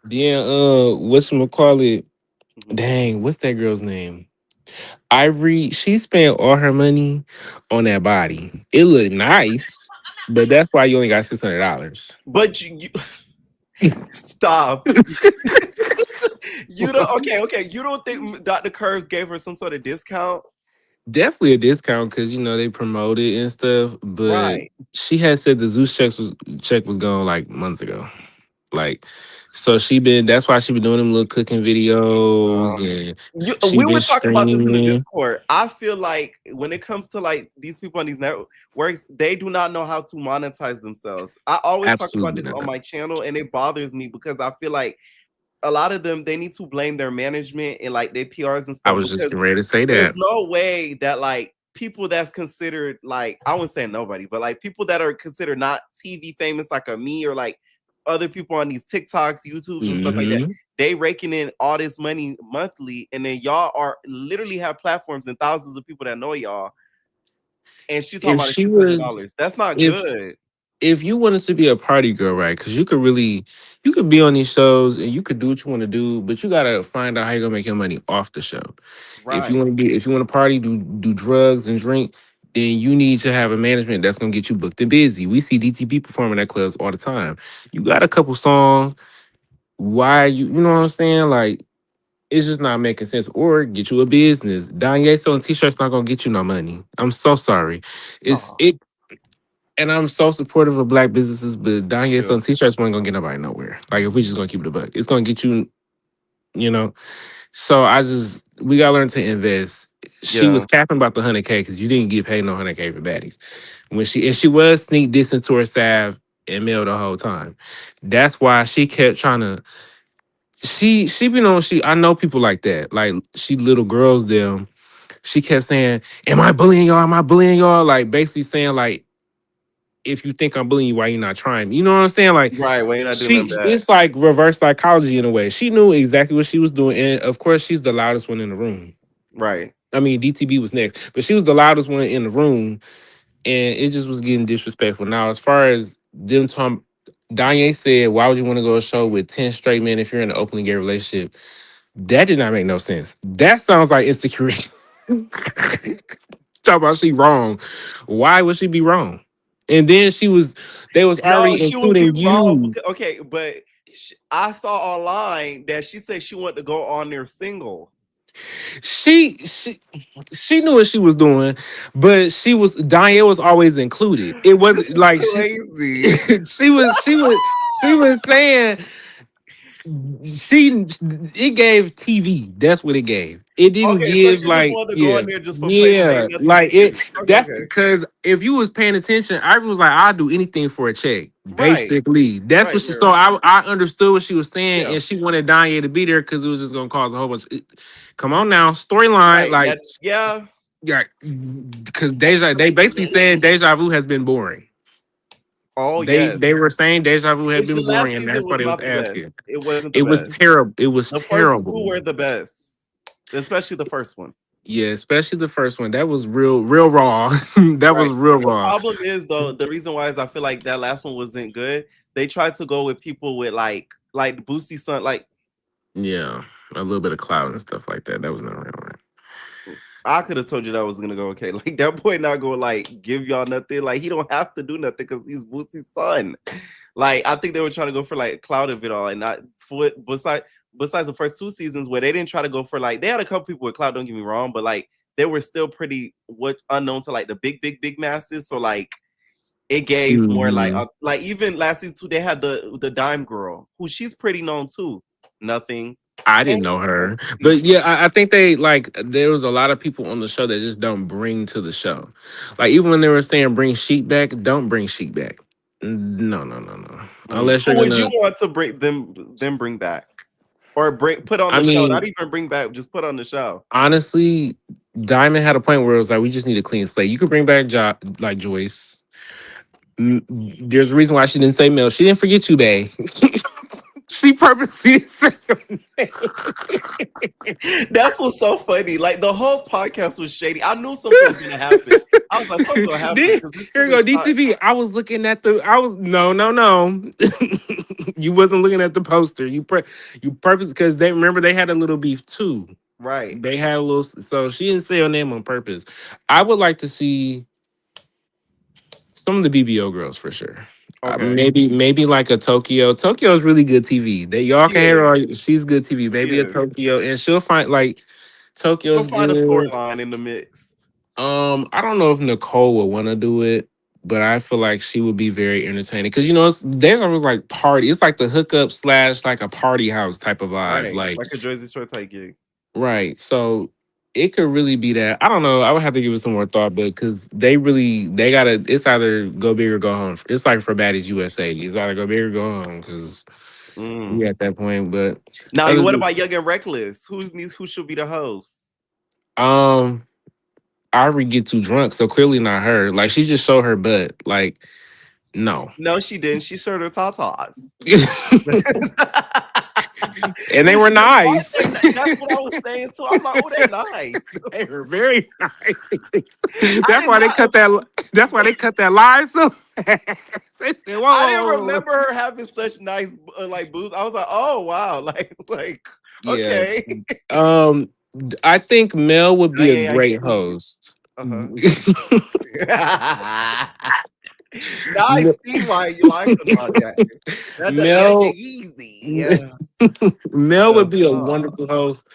S8: Then whatchamacallit?
S2: Mhm.
S8: Dang, what's that girl's name? Ivory. She spent all her money on that body. It looked nice, but that's why you only got $600.
S2: But you stop. You don't okay. You don't think Dr. Curves gave her some sort of discount?
S8: Definitely a discount because they promote it and stuff. But
S2: Right.
S8: she had said the Zeus check was gone like months ago. Like, so she been. That's why she been doing them little cooking videos and she
S2: We
S8: been
S2: were talking about this in the
S8: streaming.
S2: Discord. I feel like when it comes to like these people on these networks, they do not know how to monetize themselves. I always talk about
S8: Absolutely
S2: this on
S8: not.
S2: my channel, and it bothers me because I feel like a lot of them they need to blame their management and like their PRs and
S8: I
S2: stuff
S8: was just
S2: because
S8: getting ready to say
S2: there's
S8: that.
S2: no way that like people that's considered like I wouldn't say nobody, but like people that are considered not TV famous like a me or like other people on these TikToks, YouTubes and stuff like that,
S8: Hmm.
S2: they raking in all this money monthly, and then y'all are literally have platforms and thousands of people that know y'all, and she's talking
S8: If
S2: about it
S8: she
S2: six hundred
S8: was,
S2: dollars. That's not
S8: if
S2: good,
S8: if you wanted to be a party girl, right? Because you could be on these shows and you could do what you want to do, but you gotta find out how you're gonna make your money off the show.
S2: right?
S8: If you want to party, do drugs and drink, then you need to have a management that's gonna get you booked and busy. We see DTP performing at clubs all the time. You got a couple songs. Why you know what I'm saying? Like it's just not making sense. Or get you a business. Danye selling t-shirts not gonna get you no money. I'm so sorry. It's
S2: No,
S8: it and I'm so supportive of black businesses, but
S2: me
S8: Danye
S2: too.
S8: selling t-shirts wasn't gonna get nobody nowhere. Like if we just gonna keep it a buck, it's gonna get you, you know. So we gotta learn to invest. She was
S2: Yeah,
S8: capping about the 100K because you didn't get paid no 100K for baddies. When she was sneak dissing to her salve and Mel the whole time. That's why she kept trying to. She been on I know people like that. Like she little girls them. She kept saying, "Am I bullying y'all? Am I bullying y'all?" Like basically saying like, if you think I'm bullying you, why you not trying me? You know what I'm saying? Like
S2: right. Well, you're not doing nothing bad,
S8: it's like reverse psychology in a way. She knew exactly what she was doing, and of course, she's the loudest one in the room.
S2: right?
S8: I mean, DTB was next, but she was the loudest one in the room, and it just was getting disrespectful. Now, as far as them talking, Danye said, "Why would you want to go to a show with 10 straight men if you're in an openly gay relationship?" That did not make no sense. That sounds like insecurity. Talk about she wrong. Why would she be wrong? And then they was
S2: No,
S8: already
S2: she would be
S8: including
S2: wrong.
S8: you.
S2: Okay, but I saw online that she said she wanted to go on there single.
S8: She she she knew what she was doing, but Danielle was always included. It
S2: This
S8: wasn't
S2: is
S8: like
S2: crazy.
S8: she was saying she it gave TV. That's what it gave. It didn't
S2: Okay, so
S8: give
S2: she just
S8: like
S2: wanted to go
S8: yeah.
S2: on there just for play play,
S8: Yeah,
S2: nothing
S8: like it.
S2: serious. Okay,
S8: That's
S2: okay.
S8: because if you was paying attention, Ivory was like, "I'll do anything for a check."
S2: Right,
S8: Basically, that's
S2: right,
S8: what she.
S2: right,
S8: So
S2: right.
S8: I understood what she was saying,
S2: Yeah,
S8: and she wanted Danye to be there because it was just gonna cause a whole bunch. Come on now, storyline.
S2: right.
S8: Like
S2: That yeah.
S8: yeah, because
S2: That's
S8: They
S2: crazy
S8: basically
S2: though.
S8: said Deja Vu has been boring.
S2: Oh
S8: They
S2: yes.
S8: they were saying Deja Vu had
S2: Which
S8: been
S2: the
S8: boring,
S2: last
S8: and
S2: season
S8: that's why
S2: was
S8: they was
S2: not the best.
S8: asking.
S2: It wasn't the
S8: It was
S2: best.
S8: terrible. It was
S2: The first two
S8: terrible.
S2: were the best, especially the first one.
S8: Yeah, especially the first one. That was real raw. That
S2: Right.
S8: was real
S2: The
S8: raw.
S2: problem is though, the reason why is I feel like that last one wasn't good. They tried to go with people with like Boosie son, like
S8: Yeah, a little bit of cloud and stuff like that. That was not real right.
S2: I could have told you that was gonna go okay. Like that boy not gonna like give y'all nothing. Like he don't have to do nothing because he's Boosie's son. Like I think they were trying to go for like cloud of it all and not for besides the first two seasons where they didn't try to go for like they had a couple people with cloud, don't get me wrong, but like they were still pretty what unknown to like the big masses. So like it gave more
S8: Mhm.
S2: like even last season too, they had the dime girl who she's pretty known too. Nothing.
S8: I
S2: And
S8: didn't know
S2: like,
S8: her,
S2: see,
S8: but yeah, I think they like there was a lot of people on the show that just don't bring to the show. Like even when they were saying bring Sheik back, don't bring Sheik back. No, no, no, no. Unless you're
S2: who would you
S8: gonna,
S2: want to bring them bring back? Or bring put on
S8: I
S2: the show, not
S8: mean,
S2: even bring back, just put on the show.
S8: honestly, Diamond had a point where it was like we just need a clean slate. You could bring back like Joyce. There's a reason why she didn't say Mel. She didn't forget you, babe. She purposely didn't say your name.
S2: That's what's so funny. Like the whole podcast was shady. I knew something was gonna happen. I was like, something's gonna happen
S8: Then-
S2: because this
S8: Here
S2: took
S8: we
S2: a
S8: go,
S2: shot.
S8: DTV. I was looking at the. I was no. You wasn't looking at the poster. You purpose because they remember they had a little beef too.
S2: Right.
S8: They had a little. So she didn't say her name on purpose. I would like to see some of the BBO girls for sure.
S2: Okay.
S8: Maybe like a Tokyo. Tokyo is really good TV. They y'all
S2: She
S8: can hear
S2: is.
S8: her. She's good TV.
S2: She
S8: Maybe a
S2: is.
S8: Tokyo, and she'll find like
S2: She'll
S8: Tokyo's
S2: find a
S8: good.
S2: storyline in the mix.
S8: I don't know if Nicole would want to do it, but I feel like she would be very entertaining because there's always like party. It's like the hookup slash like a party house type of vibe.
S2: Right.
S8: Like
S2: Like a Jersey Shore type gig.
S8: right, so it could really be that. I don't know. I would have to give it some more thought, but because they gotta. It's either go big or go home. It's like for Baddies USA. It's either go big or go home because we
S2: Mm.
S8: at that point. But
S2: Now,
S8: other
S2: what
S8: than
S2: about Young and Reckless? Who should be the host?
S8: um. Ivory get too drunk, so clearly not her. Like she just showed her butt. Like no.
S2: No, she didn't. She showed her tatas.
S8: And they
S2: Which
S8: were
S2: is why
S8: nice.
S2: that's what I was saying too. I'm like, oh, they nice.
S8: They were very nice.
S2: I
S8: That's
S2: did
S8: why they
S2: not.
S8: cut that. That's why they cut that line so fast. They said, whoa,
S2: I
S8: whoa,
S2: didn't
S8: whoa, whoa.
S2: remember her having such nice like boobs. I was like, oh wow, like
S8: Yeah.
S2: okay.
S8: I think Mel would be a
S2: Yeah, I
S8: great
S2: see.
S8: host.
S2: Uh huh.
S8: Mel
S2: Now I see why you like him about that. Let it get easy. Yeah.
S8: Mel would be a
S2: Uh-huh.
S8: wonderful host.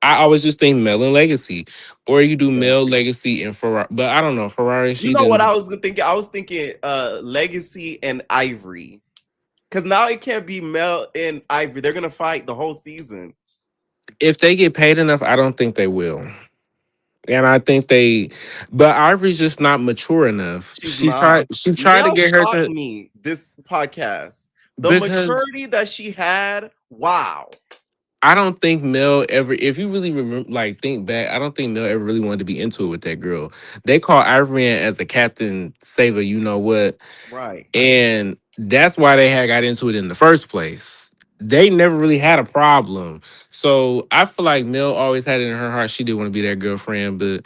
S8: I always just think Mel and Legacy, or you do
S2: Yeah.
S8: Mel Legacy and Ferrari. But I don't know Ferrari.
S2: You
S8: She
S2: know what I
S8: didn't.
S2: was thinking? I was thinking Legacy and Ivory. Because now it can't be Mel and Ivory. They're gonna fight the whole season.
S8: If they get paid enough, I don't think they will. And I think but Ivory's just not mature enough.
S2: She's not.
S8: She tried to
S2: Mel
S8: get her
S2: shocked
S8: to
S2: me this podcast. The
S8: because
S2: maturity that she had, wow.
S8: I don't think Mel ever, if you really remember, like think back, I don't think Mel ever really wanted to be into it with that girl. They call Ivory in as a captain saver, you know what?
S2: Right.
S8: And that's why they had got into it in the first place. They never really had a problem. So I feel like Mel always had it in her heart she did want to be that girlfriend, but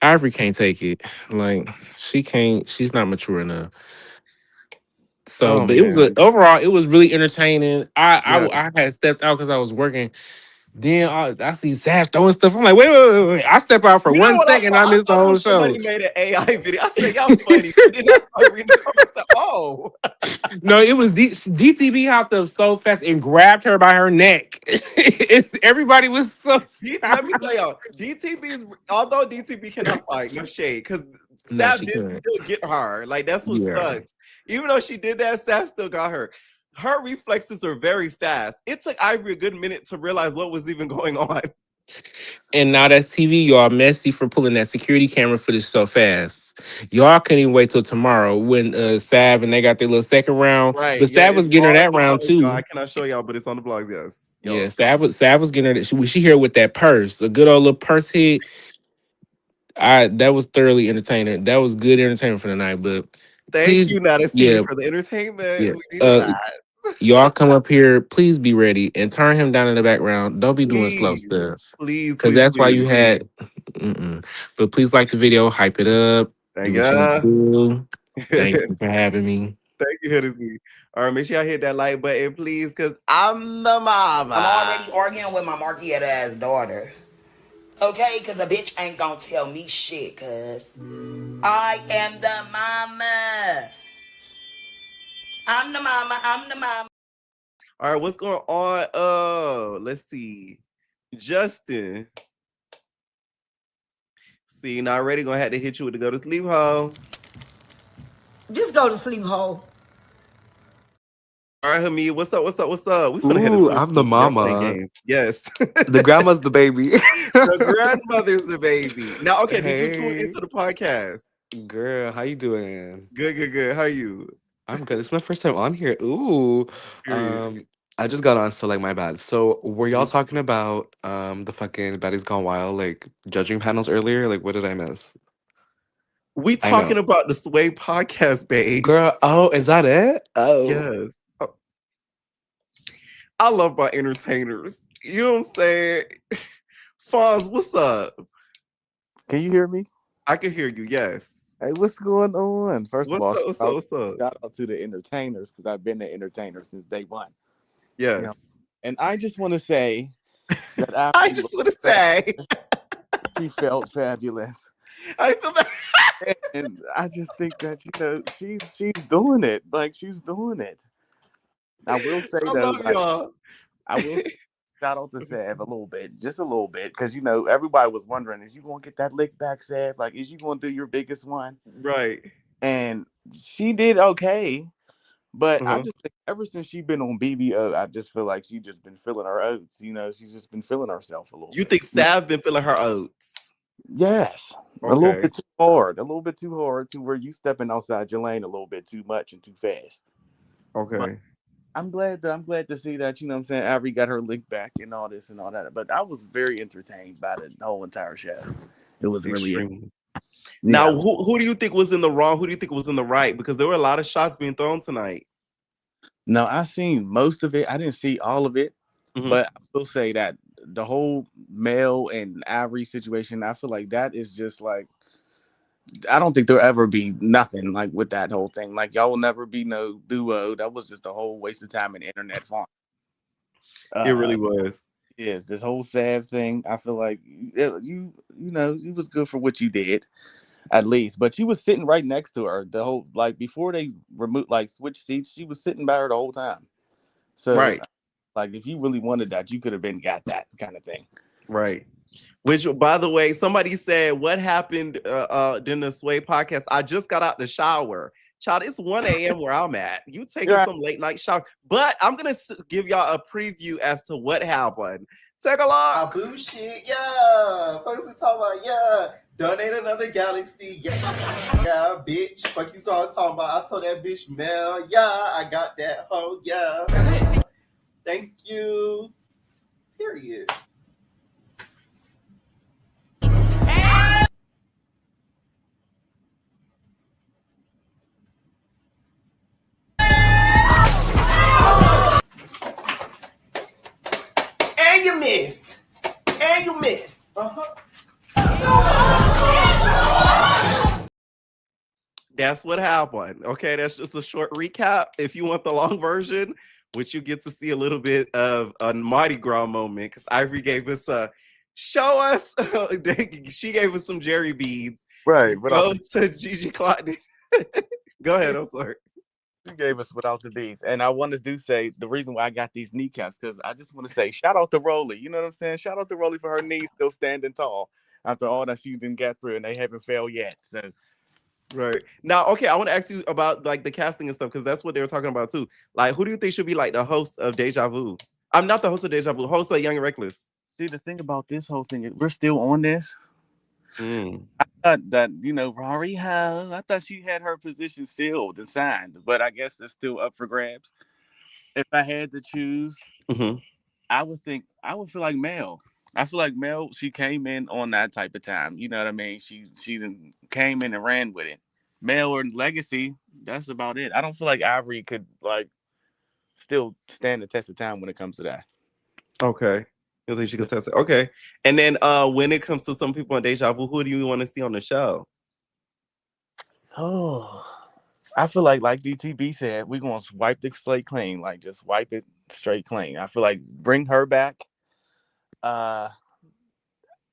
S8: Ivory can't take it. Like she can't, she's not mature enough. So,
S2: Oh
S8: but it was
S2: man.
S8: overall, it was really entertaining.
S2: Yeah.
S8: I had stepped out because I was working. Then I see Zach throwing stuff. I'm like, wait. I step out for
S2: You know
S8: one
S2: what I
S8: second.
S2: thought?
S8: I
S2: I
S8: missed the
S2: thought it
S8: whole
S2: was
S8: show.
S2: somebody made an AI video. I said, y'all funny. But then I started reading the comments. Like, oh,
S8: No, it was DTB hopped up so fast and grabbed her by her neck. Everybody was so.
S2: Let me tell y'all, DTB's, although DTB cannot fight, no shade, because
S8: No,
S2: Sav
S8: she
S2: did
S8: couldn't.
S2: still get her. Like, that's what
S8: Yeah.
S2: sucks. Even though she did that, Sav still got her. Her reflexes are very fast. It took Ivory a good minute to realize what was even going on.
S8: And now that's TV, y'all messy for pulling that security camera footage so fast. Y'all couldn't even wait till tomorrow when Sav and they got their little second round.
S2: Right.
S8: But
S2: Yeah,
S8: Sav
S2: it's
S8: was getting her
S2: all on
S8: that
S2: the
S8: round
S2: blogs, y'all. I
S8: too.
S2: cannot show y'all, but it's on the blogs, yes.
S8: Yeah,
S2: Yo.
S8: Sav was getting her that she here with that purse. A good old little purse hit. That was thoroughly entertaining. That was good entertainment for the night. But
S2: Thank
S8: please,
S2: you, Nada Stevie,
S8: yeah,
S2: for the entertainment.
S8: yeah.
S2: We needed that.
S8: Y'all come up here, please be ready and turn him down in the background. Don't be doing slow
S2: Please,
S8: stuff.
S2: please,
S8: Cause
S2: please,
S8: that's why
S2: please.
S8: you had But please like the video, hype it up, do
S2: Thank
S8: what you
S2: ya.
S8: do. Thank
S2: Thank
S8: you for having me.
S2: you, Hennessy. All right, make sure y'all hit that like button, please, because I'm the mama.
S3: I'm already arguing with my Marquette ass daughter. Okay? Because a bitch ain't gonna tell me shit, cuz I am the mama. I'm the mama. I'm the mama.
S2: All right, what's going on? Let's see. Justin. See, now already gonna have to hit you with the go to sleep hole.
S3: Just go to sleep, hoe.
S2: All right, Hamid, what's up? What's up? What's up? We finna head to
S5: Ooh,
S2: Twitch
S5: I'm the
S2: too. Y'all playing
S5: mama.
S2: games. Yes.
S5: The grandma's the baby.
S2: The grandmother's the baby. Now, okay, did you tune
S5: Hey,
S2: into the podcast?
S5: girl, how you doing?
S2: Good, good, good. How are you?
S5: I'm good. This is my first time on here. Ooh.
S2: Period.
S5: I just got on, so like my bad. So were y'all
S2: Mhm.
S5: talking about the fucking Baddies Gone Wild, like judging panels earlier? Like what did I miss?
S2: We
S5: I know.
S2: talking about the Sway podcast,
S5: Girl,
S2: babes.
S5: oh, is that it? Oh.
S2: Yes. Oh, I love my entertainers. You know what I'm saying? Fonz, what's up?
S9: Can you hear me?
S2: I can hear you. Yes.
S9: Hey, what's going on? First of
S2: What's
S9: all,
S2: up? What's up? What's up?
S9: shout out to the entertainers because I've been an entertainer since day one. You
S2: Yes.
S9: know, and I just want to say that
S2: I
S9: Ashley
S2: just
S9: was
S2: want to say,
S9: she felt fabulous,
S2: I feel that.
S9: and I just think that she's doing it. Like she's doing it. I will say
S2: I
S9: though,
S2: love y'all.
S9: I will say, shout out to Sav a little bit, just a little bit, because everybody was wondering, is you gonna get that lick back, Sav? Like, is you gonna do your biggest one?
S2: Right.
S9: And she did okay. But I
S2: Uh-huh.
S9: just think ever since she's been on BBO, I just feel like she's just been feeling her oats. She's just been feeling herself a little
S2: You
S9: bit.
S2: think Sav been feeling her oats?
S9: Yes, a little
S2: Okay.
S9: bit too hard, a little bit too hard to where you stepping outside your lane a little bit too much and too fast. But
S2: Okay.
S9: I'm glad to see that, what I'm saying, Ivory got her lick back and all this and all that. But I was very entertained by the whole entire show. It was really,
S2: Extremely. Now,
S9: yeah.
S2: who do you think was in the wrong? Who do you think was in the right? Because there were a lot of shots being thrown tonight.
S9: No, I seen most of it. I didn't see all of it,
S2: Mhm.
S9: but I will say that the whole Mel and Ivory situation, I feel like that is just like, I don't think there'll ever be nothing like with that whole thing. Like y'all will never be no duo. That was just a whole waste of time in internet fun.
S2: It really
S9: Uh,
S2: was.
S9: yes, this whole Sav thing. I feel like you was good for what you did at least, but you was sitting right next to her the whole like before they switch seats. She was sitting by her the whole time. So
S2: Right.
S9: like if you really wanted that, you could have been got that kind of thing.
S2: Right. Which, by the way, somebody said, what happened during the Sway podcast? I just got out the shower. Child, it's 1 a.m. where I'm at. You taking
S9: Yeah.
S2: some late night shower. But I'm going to give y'all a preview as to what happened. Take a look. Boo shit, yeah. Folks are talking about, yeah. Donate another galaxy, yeah, bitch. Fuck you all talking about. I told that bitch, Mel, yeah, I got that hoe, yeah. Thank you. Period. And you missed. And you missed. Uh-huh. Damn, that's what happened. Okay, that's just a short recap. If you want the long version, which you get to see a little bit of a Mardi Gras moment, because Ivory gave us a show us. She gave us some Jerry beads.
S9: Right, without
S2: Go
S9: the
S2: to Gigi Clark. Go ahead. I'm sorry.
S9: you gave us without the beats. And I want to do say the reason why I got these kneecaps, because I just want to say shout out to Rolly. You know what I'm saying? Shout out to Rolly for her knees still standing tall after all that she didn't get through and they haven't failed yet. So
S2: Right now, okay, I want to ask you about like the casting and stuff because that's what they were talking about too. Like, who do you think should be like the host of Deja Vu? I'm not the host of Deja Vu. Host of Young and Reckless.
S9: see the thing about this whole thing is we're still on this.
S2: Mm.
S9: I thought that, Rory Ho, I thought she had her position sealed and signed, but I guess it's still up for grabs. If I had to choose,
S2: Hmm.
S9: I would feel like Mel. I feel like Mel, she came in on that type of time. You know what I mean? She done came in and ran with it. Mel or Legacy, that's about it. I don't feel like Ivory could like still stand the test of time when it comes to that.
S2: Okay, you think she could test it? Okay, and then when it comes to some people on Deja Vu, who do you want to see on the show?
S9: Oh, I feel like DTB said, we're gonna wipe the slate clean, like just wipe it straight clean. I feel like bring her back. Uh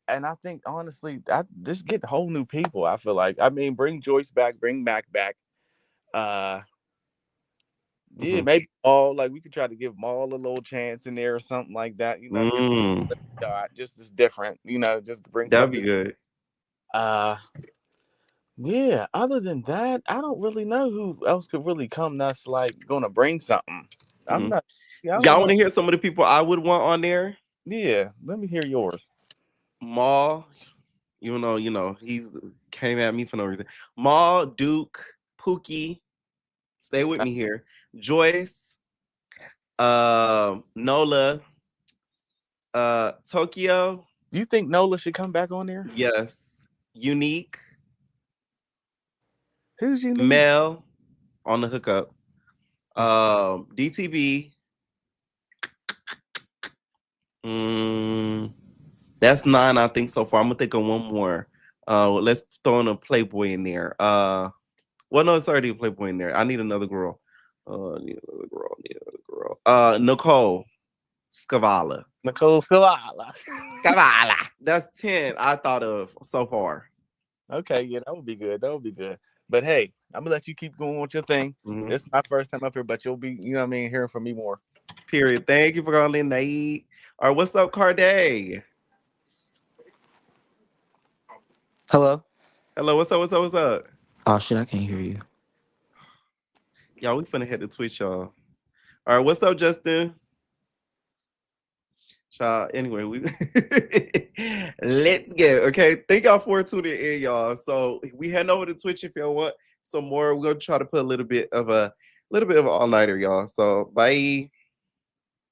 S9: and I think honestly, I just get whole new people. I feel like, I mean, bring Joyce back, bring Mac back. Uh, yeah,
S2: Hmm.
S9: maybe all like we could try to give Maul a little chance in there or something like that. Give
S2: Mm,
S9: a shot, just as different. Just bring
S2: that'd be
S9: something.
S2: good.
S9: Uh, yeah. Other than that, I don't really know who else could really come. That's like gonna bring something. I'm
S2: Mm.
S9: not. Yeah, I don't
S2: Y'all want
S9: know.
S2: to hear some of the people I would want on there?
S9: Yeah, let me hear yours.
S2: Maul, you know, he's came at me for no reason. Maul, Duke, Pookie, stay with me here. Joyce, Nola, Tokyo,
S9: Do you think Nola should come back on there?
S2: yes, Unique,
S9: Who's unique?
S2: Mel on the hookup, DTB. Mm, that's 9, I think so far. I'm gonna think of one more. Let's throw in a Playboy in there. Well, no, it's already a Playboy in there. I need another girl. Need another girl. Nicole Scavala.
S9: Nicole Scavala.
S2: Scavala. That's 10 I thought of so far.
S9: Okay, yeah, that would be good. That would be good. But hey, I'm gonna let you keep going with your thing.
S2: Mhm.
S9: This is my first time up here, but you'll be, hearing from me more.
S2: Period. Thank you for calling, Nate. All right, what's up, Carday?
S10: Hello?
S2: Hello, what's up? What's up? What's up?
S10: Oh shit, I can't hear you.
S2: Y'all, we finna hit the Twitch, y'all. All right, what's up, Justin? Child, anyway, we let's go. Okay, thank y'all for tuning in, y'all. So we heading over to Twitch if y'all want some more. We're gonna try to put a little bit of an all-nighter, y'all. So bye.